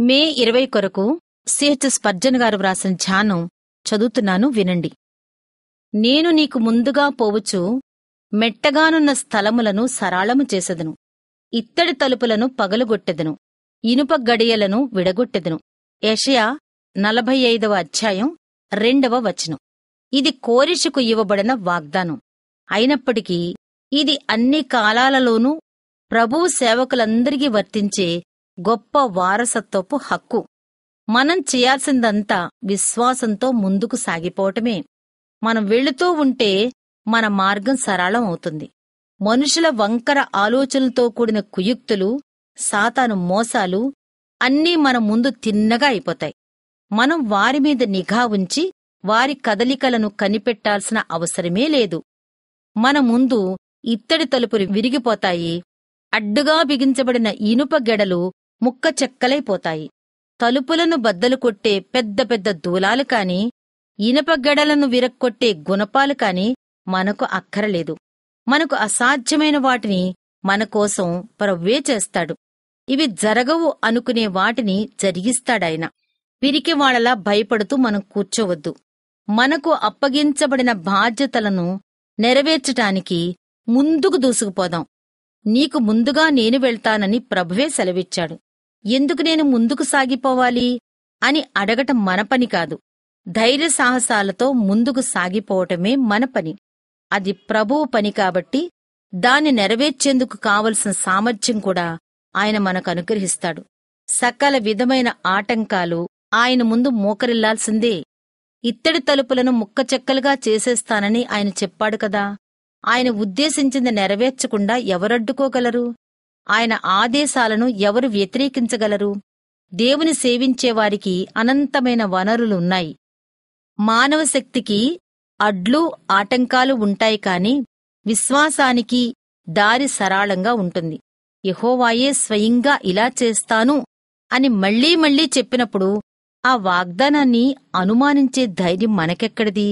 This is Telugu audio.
మే 20 కొరకు సిహెచ్ స్పర్జన్ గారు వ్రాసిన ధ్యానం చదువుతున్నాను, వినండి. నేను నీకు ముందుగా పోవుచు మెట్టగానున్న స్థలములను సరాళము చేసెదను, ఇత్తడి తలుపులను పగలుగొట్టెదను, ఇనుప గడియలను విడగొట్టెదను. యెషయా 45వ అధ్యాయం 2వ వచనం. ఇది కోరెషుకు ఇవ్వబడిన వాగ్దానం. అయినప్పటికీ ఇది అన్ని కాలాలలోనూ ప్రభువు సేవకులందరికీ వర్తించే గొప్ప వారసత్వపు హక్కు. మనం చేయాల్సిందంతా విశ్వాసంతో ముందుకు సాగిపోవటమే. మనం వెళుతూ ఉంటే మన మార్గం సరళం అవుతుంది. మనుషుల వంకర ఆలోచనలతో కూడిన కుయుక్తులు, సాతాను మోసాలు అన్నీ మన ముందు తిన్నగా అయిపోతాయి. మనం వారి మీద నిఘా ఉంచి వారి కదలికలను కనిపెట్టాల్సిన అవసరమే లేదు. మన ముందు ఇత్తడి తలుపులు విరిగిపోతాయి, అడ్డుగా బిగించబడిన ఇనుప గెడలు ముక్క చెక్కలైపోతాయి. తలుపులను బద్దలు కొట్టే పెద్ద పెద్ద దూలాలు కాని, ఇనప గెడలను విరక్కొట్టే గుణపాలు కాని మనకు అక్కరలేదు. మనకు అసాధ్యమైన వాటిని మనకోసం ప్రభువే చేస్తాడు. ఇవి జరగవు అనుకునే వాటిని జరిగిస్తాడాయన. పిరికివాళ్లలా భయపడుతూ మనం కూర్చోవద్దు. మనకు అప్పగించబడిన బాధ్యతలను నెరవేర్చటానికి ముందుకు దూసుకుపోదాం. నీకు ముందుగా నేను వెళ్తానని ప్రభువే సెలవిచ్చాడు. ఎందుకు నేను ముందుకు సాగిపోవాలి అని అడగటం మన పని కాదు. ధైర్య సాహసాలతో ముందుకు సాగిపోవటమే మన పని. అది ప్రభువు పని కాబట్టి దాన్ని నెరవేర్చేందుకు కావలసిన సామర్థ్యం కూడా ఆయన మనకు అనుగ్రహిస్తాడు. సకల విధమైన ఆటంకాలు ఆయన ముందు మోకరిల్లాల్సిందే. ఇత్తడి తలుపులను ముక్కచెక్కలుగా చేసేస్తానని ఆయన చెప్పాడు కదా. ఆయన ఉద్దేశించింది నెరవేర్చకుండా ఎవరడ్డుకోగలరు? ఆయన ఆదేశాలను ఎవరు వ్యతిరేకించగలరు? దేవుని సేవించేవారికి అనంతమైన వనరులున్నాయి. మానవ శక్తికి అడ్లు ఆటంకాలు ఉంటాయి కాని విశ్వాసానికి దారి సరళంగా ఉంటుంది. యెహోవాయే స్వయంగా ఇలా చేస్తాను అని మళ్లీ మళ్లీ చెప్పినప్పుడు ఆ వాగ్దానాన్ని అనుమానించే ధైర్యం మనకెక్కడిది?